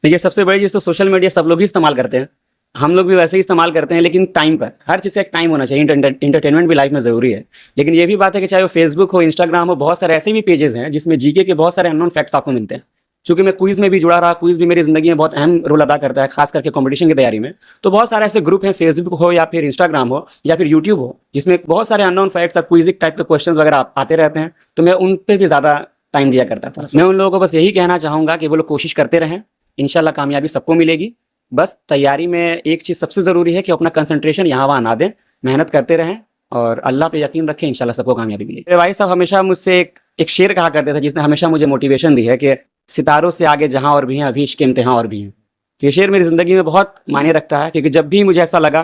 देखिए सबसे बड़ी चीज़ तो सोशल मीडिया सब लोग ही इस्तेमाल करते हैं, हम लोग भी वैसे ही इस्तेमाल करते हैं, लेकिन टाइम पर। हर चीज़ का एक टाइम होना चाहिए, इंटरटेनमेंट भी लाइफ में ज़रूरी है। लेकिन ये भी बात है कि चाहे वो फेसबुक हो, इंस्टाग्राम हो, बहुत सारे ऐसे भी पेजेस हैं जिसमें जीके के बहुत सारे अननोन फैक्ट्स आपको मिलते हैं। चूँकि मैं क्विज़ में भी जुड़ा रहा, क्विज़ भी मेरी ज़िंदगी में बहुत अहम रोल अदा करता है, खास करके कॉम्पिटिशन की तैयारी में। तो बहुत सारे ऐसे ग्रुप हैं, फेसबुक हो या फिर इंस्टाग्राम हो या फिर यूट्यूब हो, जिसमें बहुत सारे अननोन फैक्ट्स और क्विज़िक टाइप के क्वेश्चंस वगैरह आते रहते हैं, तो मैं उन पे भी ज़्यादा टाइम दिया करता था। मैं उन लोगों को बस यही कहना चाहूँगा कि वो लोग कोशिश करते रहें, इंशाल्लाह कामयाबी सबको मिलेगी। बस तैयारी में एक चीज़ सबसे ज़रूरी है कि अपना कंसंट्रेशन यहाँ वहाँ ना दें, मेहनत करते रहें और अल्लाह पे यकीन रखें, इंशाल्लाह सबको कामयाबी मिलेगी। मेरे भाई साहब हमेशा मुझसे एक शेर कहा करते थे, जिसने हमेशा मुझे मोटिवेशन दी है कि सितारों से आगे जहाँ और भी हैं, अभी इश्क के इम्तिहान और भी हैं। तो ये शेर मेरी ज़िंदगी में बहुत मायने रखता है, क्योंकि जब भी मुझे ऐसा लगा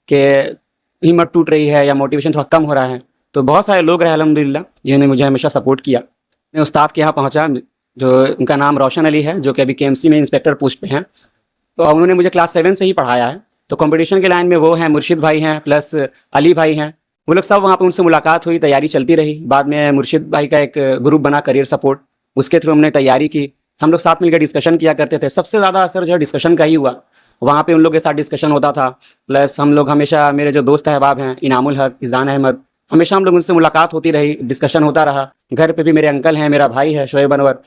कि हिम्मत टूट रही है या मोटिवेशन थोड़ा कम हो रहा है, तो बहुत सारे लोग रहे अल्हम्दुलिल्लाह जिन्होंने मुझे हमेशा सपोर्ट किया। मैं उस्ताद के यहाँ पहुँचा, जो उनका नाम रोशन अली है, जो कि अभी केएमसी में इंस्पेक्टर पोस्ट पे हैं। तो उन्होंने मुझे क्लास 7 से ही पढ़ाया है। तो कंपटीशन के लाइन में वो हैं, मुर्शिद भाई हैं, प्लस अली भाई हैं। वो लोग सब वहाँ पे उनसे मुलाकात हुई, तैयारी चलती रही। बाद में मुर्शिद भाई का एक ग्रुप बना, करियर सपोर्ट, उसके थ्रू हमने तैयारी की। हम लोग साथ मिलकर डिस्कशन किया करते थे। सबसे ज़्यादा असर जो है डिस्कशन का ही हुआ। वहाँ पे उन लोग के साथ डिस्कशन होता था, प्लस हम लोग हमेशा, मेरे जो दोस्त अहबाब हैं, इनामुल हक, इज़ान अहमद, हमेशा हम लोग उनसे मुलाकात होती रही, डिस्कशन होता रहा। घर पे भी मेरे अंकल हैं, मेरा भाई है शोएब अनवर।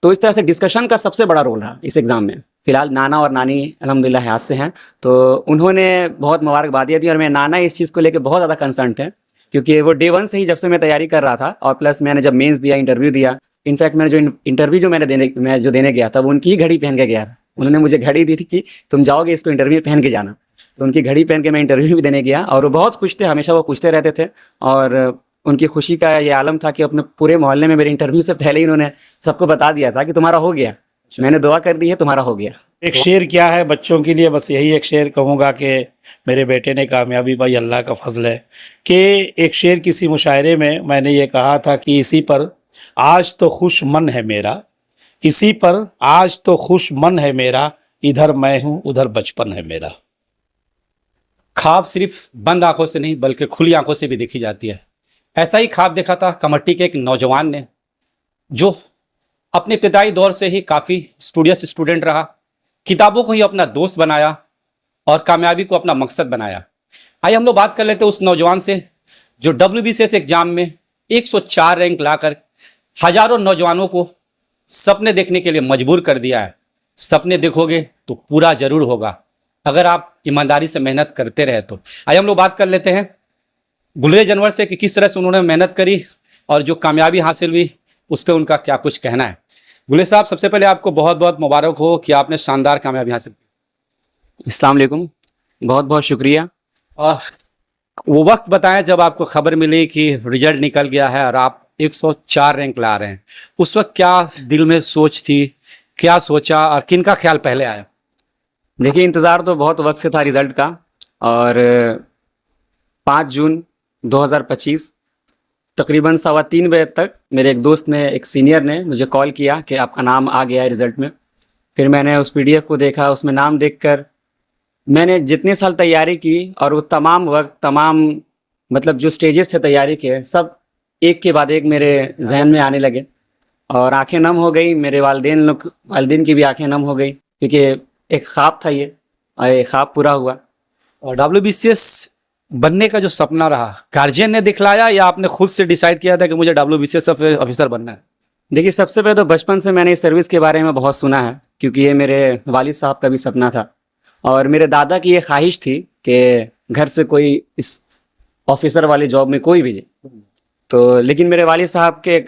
तो इस तरह से डिस्कशन का सबसे बड़ा रोल रहा इस एग्ज़ाम में। फ़िलहाल नाना और नानी अल्हम्दुलिल्लाह हयात से हैं, तो उन्होंने बहुत मुबारकबादियाँ दी और मेरे नाना इस चीज़ को लेके बहुत ज़्यादा कंसर्न थे, क्योंकि वो डे 1 से ही जब से मैं तैयारी कर रहा था, और प्लस मैंने जब मेंस दिया, इंटरव्यू दिया, इनफैक्ट मैंने जो इंटरव्यू जो मैं जो देने गया था, वो उनकी ही घड़ी पहन के गया था। उन्होंने मुझे घड़ी दी थी कि तुम जाओगे, इसको इंटरव्यू पहन के जाना। तो उनकी घड़ी पहन के मैं इंटरव्यू भी देने गया, और वो बहुत खुश थे, हमेशा वो पूछते रहते थे। और उनकी खुशी का ये आलम था कि अपने पूरे मोहल्ले में मेरे इंटरव्यू से पहले ही उन्होंने सबको बता दिया था कि तुम्हारा हो गया, मैंने दुआ कर दी है, तुम्हारा हो गया। एक शेर क्या है बच्चों के लिए, बस यही एक शेर कहूँगा कि मेरे बेटे ने कामयाबी भाई अल्लाह का फजल है। कि एक शेर किसी मुशायरे में मैंने ये कहा था कि इसी पर आज तो खुश मन है मेरा, इसी पर आज तो खुश मन है मेरा, इधर मैं हूँ उधर बचपन है मेरा। ख्वाब सिर्फ बंद आंखों से नहीं बल्कि खुली आंखों से भी देखी जाती है। ऐसा ही ख्वाब देखा था कमट्टी के एक नौजवान ने, जो अपने इब्तदाई दौर से ही काफ़ी स्टूडियस स्टूडेंट रहा, किताबों को ही अपना दोस्त बनाया और कामयाबी को अपना मकसद बनाया। आइए हम लोग बात कर लेते हैं उस नौजवान से जो WBCS एग्जाम में 104 रैंक लाकर हजारों नौजवानों को सपने देखने के लिए मजबूर कर दिया है। सपने देखोगे तो पूरा जरूर होगा, अगर आप ईमानदारी से मेहनत करते रहे तो। आइए हम लोग बात कर लेते हैं गुलरेज अनवर से कि किस तरह से उन्होंने मेहनत करी और जो कामयाबी हासिल हुई उस पर उनका क्या कुछ कहना है। गुले साहब, सबसे पहले आपको बहुत बहुत मुबारक हो कि आपने शानदार कामयाबी हासिल की। अस्सलाम वालेकुम, बहुत बहुत शुक्रिया। और वो वक्त बताएं जब आपको खबर मिली कि रिजल्ट निकल गया है और आप 104 रैंक ला रहे हैं, उस वक्त क्या दिल में सोच थी, क्या सोचा और किन का ख्याल पहले आया? देखिए, इंतज़ार तो बहुत वक्त से था रिज़ल्ट का, और 5 जून 2025 तकरीबन 3:15 बजे तक मेरे एक दोस्त ने, एक सीनियर ने मुझे कॉल किया कि आपका नाम आ गया है रिज़ल्ट में। फिर मैंने उस PDF को देखा, उसमें नाम देखकर मैंने जितने साल तैयारी की और वो तमाम वक्त, तमाम मतलब जो स्टेजेस थे तैयारी के, सब एक के बाद एक मेरे जहन में आने लगे और आंखें नम हो गई। मेरे वालिदैन की भी आंखें नम हो गई, क्योंकि एक ख्वाब था ये, और ये ख्वाब पूरा हुआ। और WBCS बनने का जो सपना रहा, गार्जियन ने दिखलाया या आपने खुद से डिसाइड किया था कि मुझे WBCS ऑफिसर बनना है? देखिए, सबसे पहले तो बचपन से मैंने इस सर्विस के बारे में बहुत सुना है, क्योंकि ये मेरे वालिद साहब का भी सपना था और मेरे दादा की ये ख्वाहिश थी कि घर से कोई इस ऑफिसर वाली जॉब में कोई भी जाए। तो लेकिन मेरे वालिद साहब के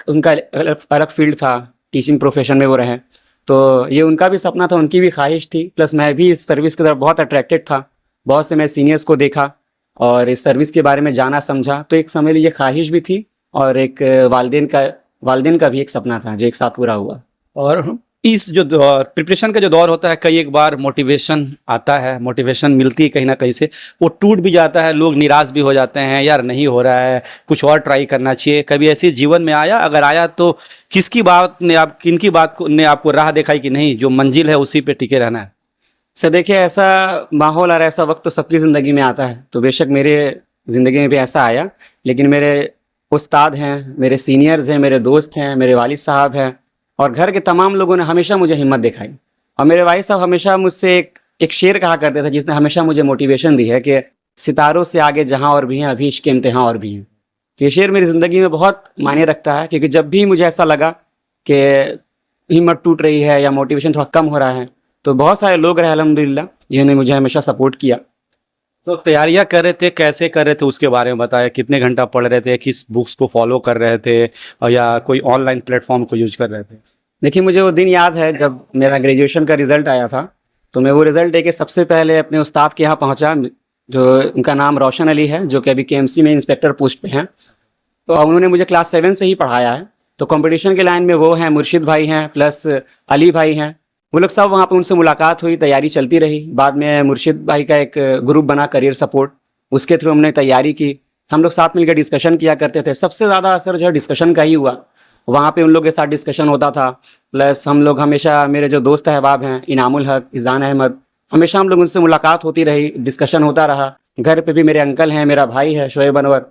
उनका अलग फील्ड था, टीचिंग प्रोफेशन में वो रहे, तो ये उनका भी सपना था, उनकी भी ख्वाहिश थी। प्लस मैं भी इस सर्विस की तरफ बहुत अट्रैक्टेड था, बहुत से मैं सीनियर्स को देखा और इस सर्विस के बारे में जाना समझा। तो एक समझ लीजिए ख्वाहिश भी थी और एक वालिदैन का भी एक सपना था जो एक साथ पूरा हुआ। और इस जो प्रिपरेशन का जो दौर होता है, कई एक बार मोटिवेशन आता है, मोटिवेशन मिलती है कहीं ना कहीं से, वो टूट भी जाता है, लोग निराश भी हो जाते हैं, यार नहीं हो रहा है, कुछ और ट्राई करना चाहिए। कभी ऐसे जीवन में आया? अगर आया तो किनकी बात ने आपको राह दिखाई कि नहीं, जो मंजिल है उसी पे टिके रहना है? सर देखिए, ऐसा माहौल और ऐसा वक्त तो सबकी ज़िंदगी में आता है, तो बेशक मेरे ज़िंदगी में भी ऐसा आया। लेकिन मेरे उस्ताद हैं, मेरे सीनियर्स हैं, मेरे दोस्त हैं, मेरे वालिद साहब हैं और घर के तमाम लोगों ने हमेशा मुझे हिम्मत दिखाई और मेरे भाई साहब हमेशा मुझसे एक शेर कहा करते थे जिसने हमेशा मुझे मोटिवेशन दी है कि सितारों से आगे जहां और भी हैं अभी इश्क के इम्तिहान और भी हैं। तो ये शेर मेरी ज़िंदगी में बहुत मायने रखता है, क्योंकि जब भी मुझे ऐसा लगा कि हिम्मत टूट रही है या मोटिवेशन थोड़ा कम हो रहा है, तो बहुत सारे लोग रहे अल्हम्दुलिल्लाह जिन्होंने मुझे हमेशा सपोर्ट किया। तो तैयारियां कर रहे थे, कैसे कर रहे थे उसके बारे में बताया, कितने घंटा पढ़ रहे थे, किस बुक्स को फॉलो कर रहे थे और या कोई ऑनलाइन प्लेटफॉर्म को यूज कर रहे थे? देखिए, मुझे वो दिन याद है जब मेरा ग्रेजुएशन का रिज़ल्ट आया था, तो मैं वो रिज़ल्ट लेके सबसे पहले अपने उस्ताद के यहाँ पहुँचा, जो उनका नाम रोशन अली है, जो कि अभी केएमसी में इंस्पेक्टर पोस्ट पे हैं। तो उन्होंने मुझे क्लास 7 से ही पढ़ाया है। तो कंपटीशन के लाइन में वो हैं, मुर्शिद भाई हैं, प्लस अली भाई हैं, वो लोग सब वहाँ पे उनसे मुलाकात हुई, तैयारी चलती रही। बाद में मुर्शिद भाई का एक ग्रुप बना करियर सपोर्ट, उसके थ्रू हमने तैयारी की। हम लोग साथ मिलकर डिस्कशन किया करते थे। सबसे ज़्यादा असर जो है डिस्कशन का ही हुआ, वहाँ पे उन लोग के साथ डिस्कशन होता था। प्लस हम लोग हमेशा, मेरे जो दोस्त अहबाब हैं इनामुल हक, इज़ान अहमद, हमेशा हम लोग उनसे मुलाकात होती रही, डिस्कशन होता रहा। घर पे भी मेरे अंकल हैं, मेरा भाई है शोएब अनवर।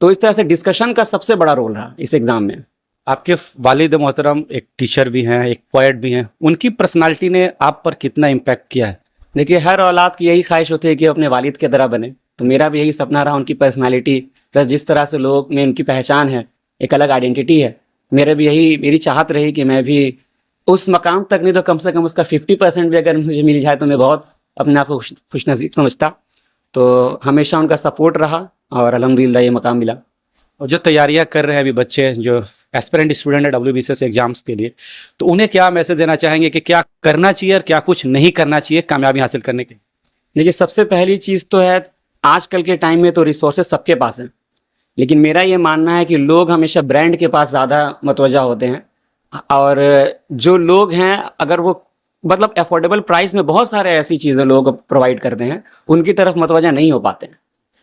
तो इस तरह से डिस्कशन का सबसे बड़ा रोल रहा इस एग्ज़ाम में। आपके वालिद मोहतरम एक टीचर भी हैं, एक पोएट भी हैं, उनकी पर्सनालिटी ने आप पर कितना इम्पैक्ट किया है? देखिए, हर औलाद की यही ख्वाहिश होती है कि अपने वालिद की तरह बने। तो मेरा भी यही सपना रहा, उनकी पर्सनालिटी प्लस जिस तरह से लोग में उनकी पहचान है, एक अलग आइडेंटिटी है, मेरी चाहत रही कि मैं भी उस मकाम तक नहीं तो कम से कम उसका 50% भी अगर मुझे मिल जाए तो मैं बहुत अपने आप को खुशनसीब समझता। तो हमेशा उनका सपोर्ट रहा और अल्हम्दुलिल्लाह ये मकाम मिला। और जो तैयारियां कर रहे हैं अभी बच्चे, जो एस्पिरेंट स्टूडेंट है WBCS एग्जाम्स के लिए, तो उन्हें क्या मैसेज देना चाहेंगे कि क्या करना चाहिए और क्या कुछ नहीं करना चाहिए कामयाबी हासिल करने के लिए? देखिए, सबसे पहली चीज़ तो है, आजकल के टाइम में तो रिसोर्सेज सबके पास हैं, लेकिन मेरा ये मानना है कि लोग हमेशा ब्रांड के पास ज़्यादा मतवजा होते हैं। और जो लोग हैं, अगर वो मतलब अफोर्डेबल प्राइस में बहुत सारे ऐसी चीज़ें लोग प्रोवाइड करते हैं, उनकी तरफ मतवजा नहीं हो पाते हैं।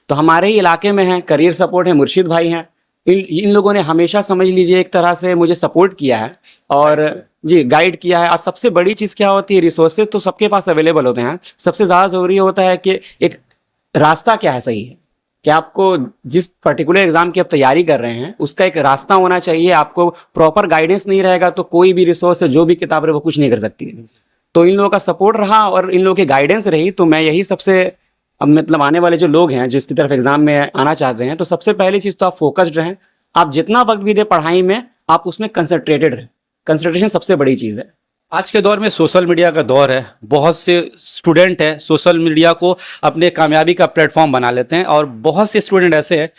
तो हमारे ही इलाके में है, करियर सपोर्ट है, मुर्शिद भाई हैं, इन लोगों ने हमेशा समझ लीजिए एक तरह से मुझे सपोर्ट किया है और जी गाइड किया है। और सबसे बड़ी चीज़ क्या होती है, रिसोर्सेज तो सबके पास अवेलेबल होते हैं, सबसे ज़्यादा ज़रूरी होता है कि एक रास्ता क्या है सही है, कि आपको जिस पर्टिकुलर एग्ज़ाम की आप तैयारी कर रहे हैं उसका एक रास्ता होना चाहिए। आपको प्रॉपर गाइडेंस नहीं रहेगा तो कोई भी रिसोर्स, जो भी किताब रहे, वो कुछ नहीं कर सकती है। तो इन लोगों का सपोर्ट रहा और इन लोगों की गाइडेंस रही, तो मैं यही सबसे, अब मतलब आने वाले जो लोग हैं जो इसकी तरफ एग्जाम में आना चाहते हैं, तो सबसे पहली चीज़ तो आप फोकस्ड रहें। आप जितना वक्त भी दें पढ़ाई में, आप उसमें कंसंट्रेटेड रहें। कंसंट्रेशन सबसे बड़ी चीज़ है। आज के दौर में सोशल मीडिया का दौर है, बहुत से स्टूडेंट हैं सोशल मीडिया को अपने कामयाबी का प्लेटफॉर्म बना लेते हैं, और बहुत से स्टूडेंट ऐसे हैं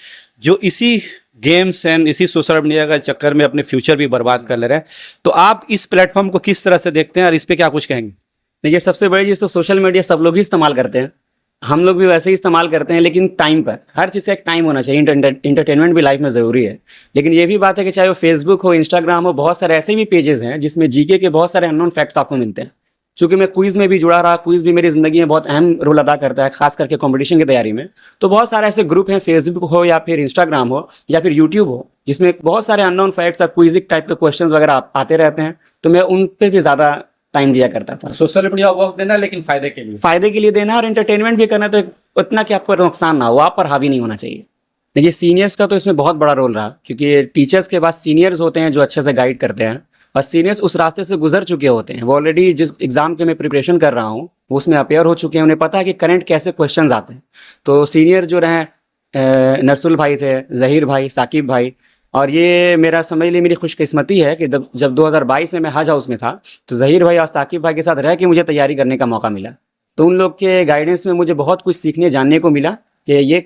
जो इसी गेम्स एंड इसी सोशल मीडिया का चक्कर में अपने फ्यूचर भी बर्बाद कर ले रहे हैं। तो आप इस प्लेटफॉर्म को किस तरह से देखते हैं और इस पे क्या कुछ कहेंगे? देखिए, सबसे बड़ी चीज़ तो सोशल मीडिया सब लोग ही इस्तेमाल करते हैं, हम लोग भी वैसे ही इस्तेमाल करते हैं, लेकिन टाइम पर। हर चीज़ का एक टाइम होना चाहिए। इंटरटेनमेंट भी लाइफ में ज़रूरी है। लेकिन ये भी बात है कि चाहे वो फेसबुक हो, इंस्टाग्राम हो, बहुत सारे ऐसे भी पेजेस हैं जिसमें जीके के बहुत सारे अननोन फैक्ट्स आपको मिलते हैं। चूँकि मैं क्विज़ में भी जुड़ा रहा, क्विज़ भी मेरी ज़िंदगी में बहुत अहम रोल अदा करता है, खास करके कॉम्पिटिशन की तैयारी में। तो बहुत सारे ऐसे ग्रुप हैं, फेसबुक हो या फिर इंस्टाग्राम हो या फिर यूट्यूब हो, जिसमें बहुत सारे अननोन फैक्ट्स और क्विजिक टाइप के क्वेश्चंस वगैरह आते रहते हैं। तो मैं उन पे भी ज़्यादा टाइम दिया करता था। सोशल मीडिया वक्त देना, लेकिन फ़ायदे के लिए देना, और एंटरटेनमेंट भी करना, तो उतना कि आपको नुकसान ना हो, आप पर हावी नहीं होना चाहिए। देखिए, सीनियर्स का तो इसमें बहुत बड़ा रोल रहा, क्योंकि टीचर्स के बाद सीनियर्स होते हैं जो अच्छे से गाइड करते हैं, और सीनियर्स उस रास्ते से गुजर चुके होते हैं। वो ऑलरेडी जिस एग्ज़ाम के मैं प्रिपरेशन कर रहा हूँ उसमें अपेयर हो चुके हैं, उन्हें पता है कि करंट कैसे क्वेश्चंस आते हैं। तो सीनियर जो रहे, नरसुल भाई थे, ज़हीर भाई, साकिब भाई, और ये मेरा समझ लीजिए मेरी खुशकिस्मती है कि जब 2022 में मैं हज हाउस में था, तो ज़हीर भाई और साकिब भाई के साथ रह के मुझे तैयारी करने का मौका मिला। तो उन लोग के गाइडेंस में मुझे बहुत कुछ सीखने जानने को मिला कि ये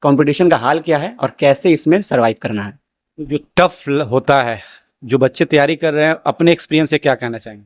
कंपटीशन का हाल क्या है और कैसे इसमें सर्वाइव करना है। जो टफ होता है, जो बच्चे तैयारी कर रहे हैं, अपने एक्सपीरियंस से क्या कहना चाहेंगे?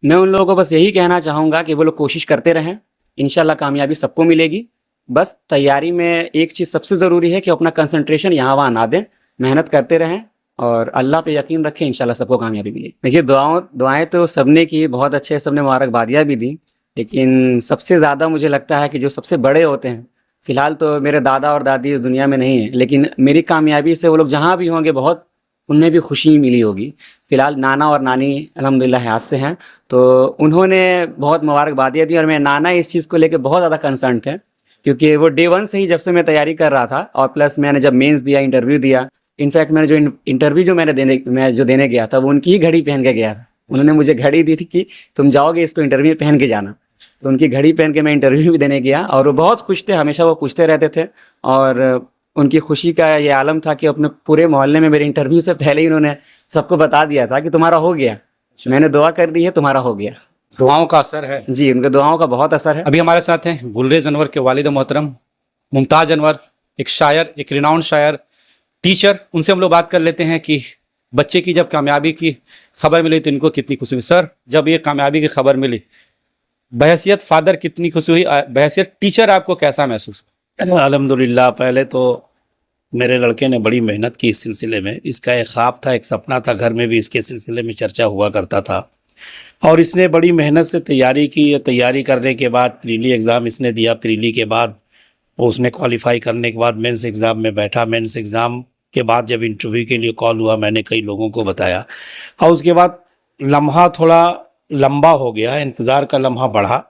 मैं उन लोगों को बस यही कहना चाहूँगा कि वो लोग कोशिश करते रहें, इंशाल्लाह कामयाबी सबको मिलेगी। बस तैयारी में एक चीज़ सबसे ज़रूरी है कि अपना कंसंट्रेशन यहाँ वहाँ ना दें, मेहनत करते रहें और अल्लाह पे यकीन रखें, इंशाल्लाह सबको कामयाबी मिलेगी। देखिए, दुआएं तो सबने की, बहुत अच्छे, सबने मुबारकबादियाँ भी दी, लेकिन सबसे ज़्यादा मुझे लगता है कि जो सबसे बड़े होते हैं, फ़िलहाल तो मेरे दादा और दादी इस दुनिया में नहीं है, लेकिन मेरी कामयाबी से वो लोग जहाँ भी होंगे बहुत उन्हें भी खुशी मिली होगी। फ़िलहाल नाना और नानी अल्हम्दुलिल्लाह हयात से हैं, तो उन्होंने बहुत मुबारकबादियाँ दी, और मेरे नाना इस चीज़ को लेकर बहुत ज़्यादा कंसर्न थे, क्योंकि वो डे 1 से ही जब से मैं तैयारी कर रहा था, और प्लस मैंने जब मेंस दिया, इंटरव्यू दिया, इनफैक्ट मैंने जो इंटरव्यू जो मैंने देने गया था वो उनकी ही घड़ी पहन के गया था। उन्होंने मुझे घड़ी दी थी कि तुम जाओगे इसको इंटरव्यू पहन के जाना। तो उनकी घड़ी पहन के मैं इंटरव्यू भी देने गया और वो बहुत खुश थे, हमेशा वो पूछते रहते थे। और उनकी खुशी का ये आलम था कि अपने पूरे मोहल्ले में मेरे इंटरव्यू से पहले ही उन्होंने सबको बता दिया था कि तुम्हारा हो गया, मैंने दुआ कर दी है, तुम्हारा हो गया। दुआओं का असर है। जी, उनके दुआओं का बहुत असर है। अभी हमारे साथ हैं गुलरेज अनवर के वालिद मोहतरम मुमताज़ अनवर, एक शायर, एक रिनाउंड शायर, टीचर। उनसे हम लोग बात कर लेते हैं कि बच्चे की जब कामयाबी की खबर मिली तो इनको कितनी खुशी हुई। सर, जब ये कामयाबी की खबर मिली, बहैसियत फादर कितनी खुशी हुई, बहैसियत टीचर आपको कैसा महसूस हुआ? अल्हम्दुलिल्लाह, पहले तो मेरे लड़के ने बड़ी मेहनत की इस सिलसिले में। इसका एक ख्वाब था, एक सपना था, घर में भी इसके सिलसिले में चर्चा हुआ करता था और इसने बड़ी मेहनत से तैयारी की। तैयारी करने के बाद प्रीली एग्ज़ाम इसने दिया। प्रीली के बाद उसने क्वालिफाई करने के बाद मेंस एग्ज़ाम में बैठा। मेंस एग्ज़ाम के बाद जब इंटरव्यू के लिए कॉल हुआ, मैंने कई लोगों को बताया और उसके बाद लम्हा थोड़ा लंबा हो गया, इंतज़ार का लम्हा बढ़ा।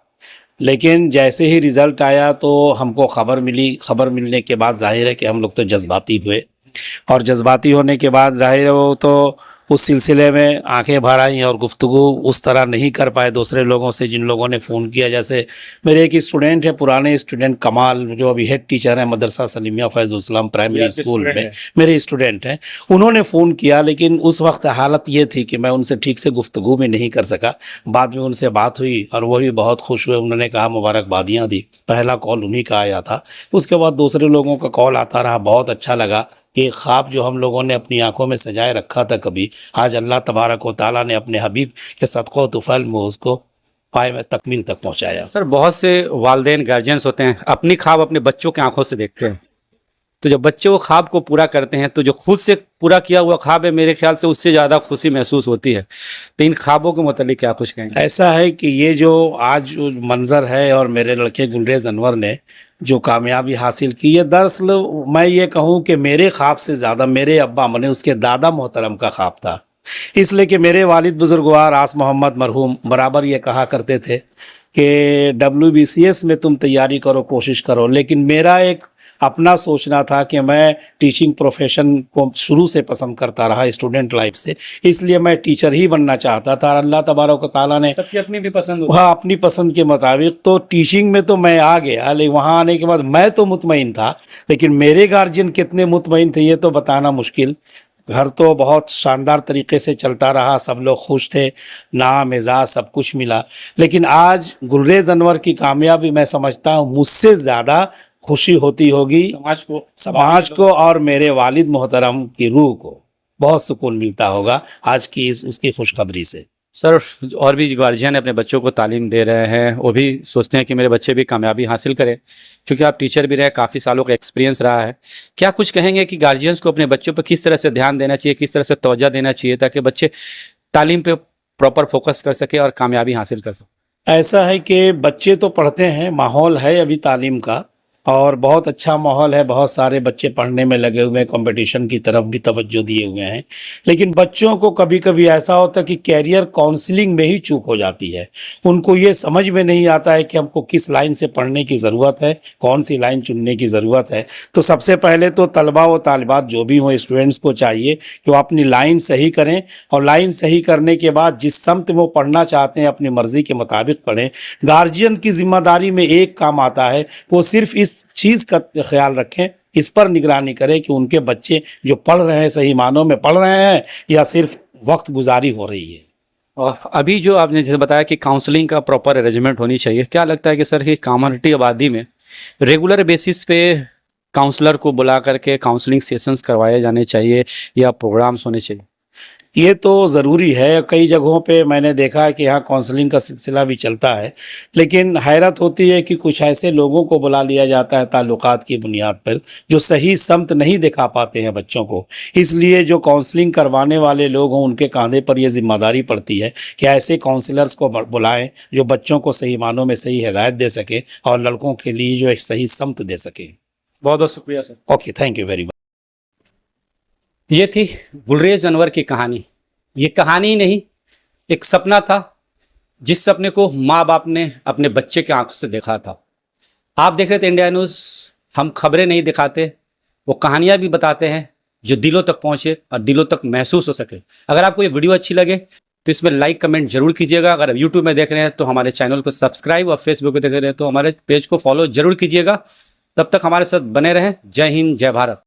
लेकिन जैसे ही रिज़ल्ट आया तो हमको खबर मिली। खबर मिलने के बाद जाहिर है कि हम लोग तो जज्बाती हुए और जज्बाती होने के बाद जाहिर है वो तो उस सिलसिले में आंखें भर आईं और गुफ्तगू उस तरह नहीं कर पाए दूसरे लोगों से जिन लोगों ने फ़ोन किया। जैसे मेरे एक स्टूडेंट हैं, पुराने स्टूडेंट कमाल, जो अभी हेड टीचर हैं मदरसा सलीमिया फैज़ुल इस्लाम प्राइमरी स्कूल में, मेरे स्टूडेंट हैं। उन्होंने फ़ोन किया, लेकिन उस वक्त हालत ये थी कि मैं उनसे ठीक से गुफ्तगू में नहीं कर सका। बाद में उनसे बात हुई और वो भी बहुत खुश हुए। उन्होंने कहा मुबारकबादियाँ दी। पहला कॉल उन्हीं का आया था। उसके बाद दूसरे लोगों का कॉल आता रहा। बहुत अच्छा लगा कि एक ख्वाब जो हम लोगों ने अपनी आंखों में सजाए रखा था कभी, आज अल्लाह तबारक व तआला ने अपने हबीब के सदक़ो तुफ़ैल में उसको पाए में तकमील तक पहुंचाया। सर, बहुत से वालिदैन गार्जियंस होते हैं, अपनी ख्वाब अपने बच्चों की आंखों से देखते हैं। तो जब बच्चे वो ख्वाब को पूरा करते हैं तो जो खुद से पूरा किया हुआ ख्वाब है, मेरे ख्याल से उससे ज़्यादा खुशी महसूस होती है। तो इन ख्वाबों के मुतालिक क्या कुछ कहेंगे? ऐसा है कि ये जो आज मंज़र है और मेरे लड़के गुलरेज अनवर ने जो कामयाबी हासिल की, ये दरअसल मैं ये कहूँ कि मेरे ख्वाब से ज़्यादा मेरे अब्बा मने उसके दादा मोहतरम का ख्वाब था। इसलिए कि मेरे वालिद बुजुर्गवार आस मोहम्मद मरहूम बराबर ये कहा करते थे कि WBCS में तुम तैयारी करो, कोशिश करो। लेकिन मेरा एक अपना सोचना था कि मैं टीचिंग प्रोफेशन को शुरू से पसंद करता रहा, स्टूडेंट लाइफ से, इसलिए मैं टीचर ही बनना चाहता था। अल्लाह तबारक व तआला ने सबकी अपनी भी पसंद होती है। वहाँ अपनी पसंद के मुताबिक तो टीचिंग में तो मैं आ गया। लेकिन वहाँ आने के बाद मैं तो मुतमईन था, लेकिन मेरे गार्जियन कितने मुतमईन थे ये तो बताना मुश्किल। घर तो बहुत शानदार तरीके से चलता रहा, सब लोग खुश थे, नाम एजाज़ सब कुछ मिला। लेकिन आज गुलरेज अनवर की कामयाबी मैं समझता हूँ मुझसे ज़्यादा खुशी होती होगी समाज को और मेरे वालिद मोहतरम की रूह को बहुत सुकून मिलता होगा आज की उसकी खुशखबरी से। सर, और भी गार्जियन अपने बच्चों को तालीम दे रहे हैं, वो भी सोचते हैं कि मेरे बच्चे भी कामयाबी हासिल करें। क्योंकि आप टीचर भी रहे, काफ़ी सालों का एक्सपीरियंस रहा है, क्या कुछ कहेंगे कि गार्जियंस को अपने बच्चों पर किस तरह से ध्यान देना चाहिए, किस तरह से तवज्जो देना चाहिए ताकि बच्चे तालीम पे प्रॉपर फोकस कर सके और कामयाबी हासिल कर सकें? ऐसा है कि बच्चे तो पढ़ते हैं, माहौल है अभी तालीम का और बहुत अच्छा माहौल है, बहुत सारे बच्चे पढ़ने में लगे हुए हैं, कंपटीशन की तरफ भी तवज्जो दिए हुए हैं। लेकिन बच्चों को कभी कभी ऐसा होता है कि कैरियर काउंसलिंग में ही चूक हो जाती है। उनको ये समझ में नहीं आता है कि हमको किस लाइन से पढ़ने की ज़रूरत है, कौन सी लाइन चुनने की ज़रूरत है। तो सबसे पहले तो तलबा व तालिबात जो भी हों, स्टूडेंट्स को चाहिए कि वो अपनी लाइन सही करें और लाइन सही करने के बाद जिस समत में वो पढ़ना चाहते हैं अपनी मर्ज़ी के मुताबिक पढ़ें। गार्जियन की जिम्मेदारी में एक काम आता है, वो सिर्फ इस चीज़ का ख्याल रखें, इस पर निगरानी करें कि उनके बच्चे जो पढ़ रहे हैं सही मानों में पढ़ रहे हैं या सिर्फ वक्त गुजारी हो रही है। और अभी जो आपने जैसे बताया कि काउंसलिंग का प्रॉपर अरेंजमेंट होनी चाहिए, क्या लगता है कि सर कि कम्युनिटी आबादी में रेगुलर बेसिस पे काउंसलर को बुला करके काउंसलिंग सेशंस करवाए जाने चाहिए या प्रोग्राम्स होने चाहिए? ये तो ज़रूरी है। कई जगहों पे मैंने देखा है कि यहाँ काउंसलिंग का सिलसिला भी चलता है, लेकिन हैरत होती है कि कुछ ऐसे लोगों को बुला लिया जाता है ताल्लुकात की बुनियाद पर जो सही समत नहीं दिखा पाते हैं बच्चों को। इसलिए जो काउंसलिंग करवाने वाले लोग हों उनके कंधे पर यह जिम्मेदारी पड़ती है कि ऐसे काउंसलर्स को बुलाएं जो बच्चों को सही मानों में सही हिदायत दे सके और लड़कों के लिए जो एक सही समत दे सके। बहुत बहुत शुक्रिया sir. Okay, thank you very much. ये थी गुलरेज अनवर की कहानी। ये कहानी नहीं, एक सपना था जिस सपने को माँ बाप ने अपने बच्चे के आंखों से देखा था। आप देख रहे थे इंडिया न्यूज़। हम खबरें नहीं दिखाते, वो कहानियाँ भी बताते हैं जो दिलों तक पहुँचे और दिलों तक महसूस हो सके। अगर आपको ये वीडियो अच्छी लगे तो इसमें लाइक कमेंट जरूर कीजिएगा। अगर यूट्यूब में देख रहे हैं तो हमारे चैनल को सब्सक्राइब, और फेसबुक पे देख रहे हैं तो हमारे पेज को फॉलो जरूर कीजिएगा। तब तक हमारे साथ बने रहें। जय हिंद, जय भारत।